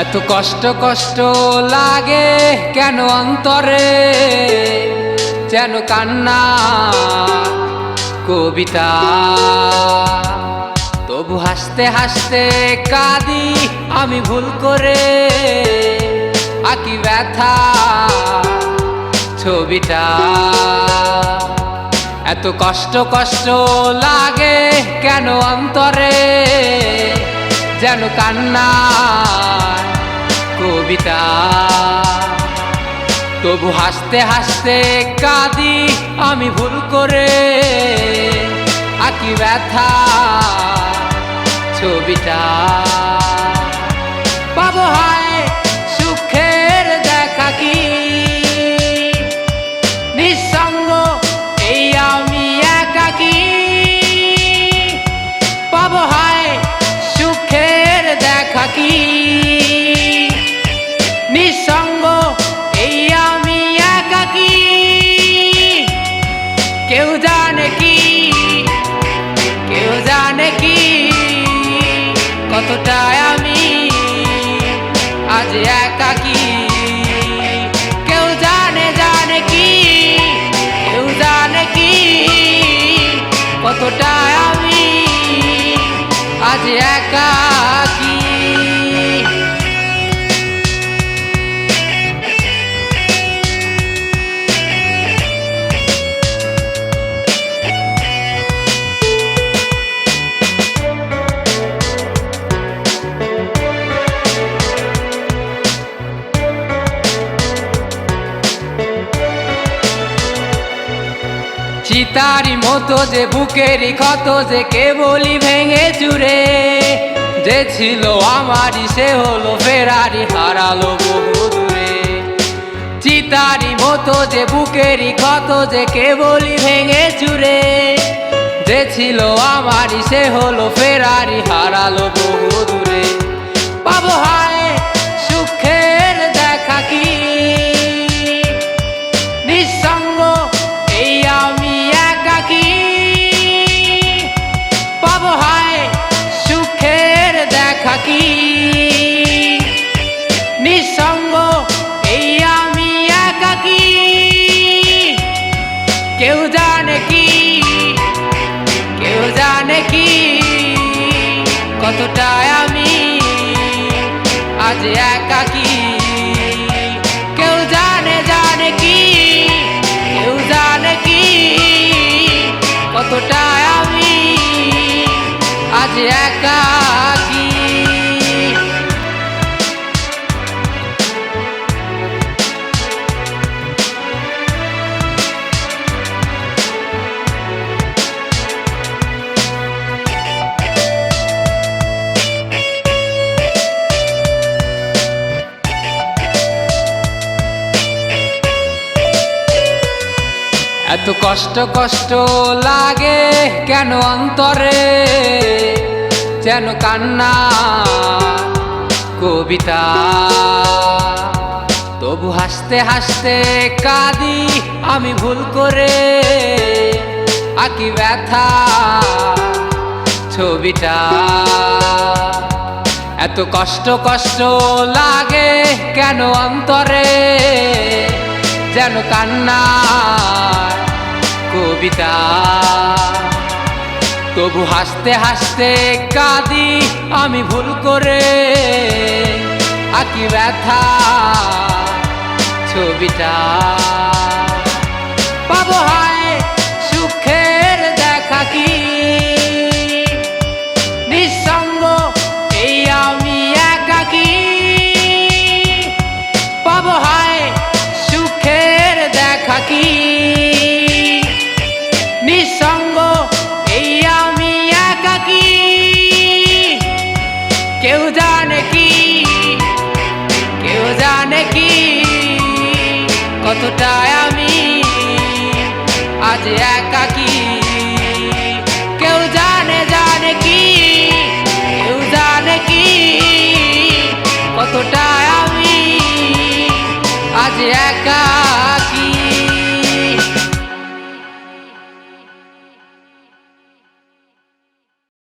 এত কষ্ট কষ্ট লাগে কেন অন্তরে, যেন কান্না কবিতা। তবু হাসতে হাসতে কাঁদি আমি ভুল করে, আঁকি ব্যথা ছবিটা। এত কষ্ট কষ্ট লাগে কেন অন্তরে, যেন কান্না কবিতা। তবু হাসতে হাসতে কাঁদি আমি ভুল করে, আঁকি ব্যথা ছবিটা। পাবো হায় সুখের দেখা কি, নিঃসঙ্গ এই আমি একাকী। পাবো হায় সুখের দেখা কি, নিঃসঙ্গ এই আমি একাকী। কেউ জানে কি, কেউ জানে কি, কতটা আমি আজ একাকী। কেউ জানে জানে কি, কেউ জানে কি, কতটা আমি আজ একাকী। চিতারি মতো যে বুকেরই ক্ষত যে কেবলই ভেঙে চুরে, যে ছিল আমারই সে হলো ফেরারি, হারালো বহু দূরে। চিতারি মতো যে বুকেরই ক্ষত যে কেবলই ভেঙে চুরে, যে ছিল আমারই সে হলো ফেরারি, হারালো বহু দূরে। পাবো হায় সুখের দেখা কি, নিঃসঙ্গ এই আমি একাকী। পাবো হায় সুখের দেখা কি, নিঃসঙ্গ এই আমি একাকী। কেউ জানে কি, কেউ জানে কি, কতটা আমি আজ একাকী। কেউ জানে জানে কি, কেউ জানে কি, কতটা আমি আজ একাকী। এত কষ্ট কষ্ট লাগে কেন অন্তরে, যেন কান্না কবিতা। তবু হাসতে হাসতে কাঁদি আমি ভুল করে, আঁকি ব্যথা ছবিটা। এত কষ্ট কষ্ট লাগে কেন অন্তরে, যেন কান্না কবিতা। তবু হাসতে হাসতে কাঁদি আমি ভুল করে, আঁকি ব্যথা ছবিটা। পাবো হায় সুখের দেখা কি, নিঃসঙ্গ এই আমি একাকী। পাবো হায় সুখের দেখা কি, নিঃসঙ্গ এই আমি একাকী। কেউ জানে কি, কেউ জানে কি, কতটা আমি আজ একাকী। কেউ জানে জানে কি, কেউ জানে কি, কতটা আমি আজ একা।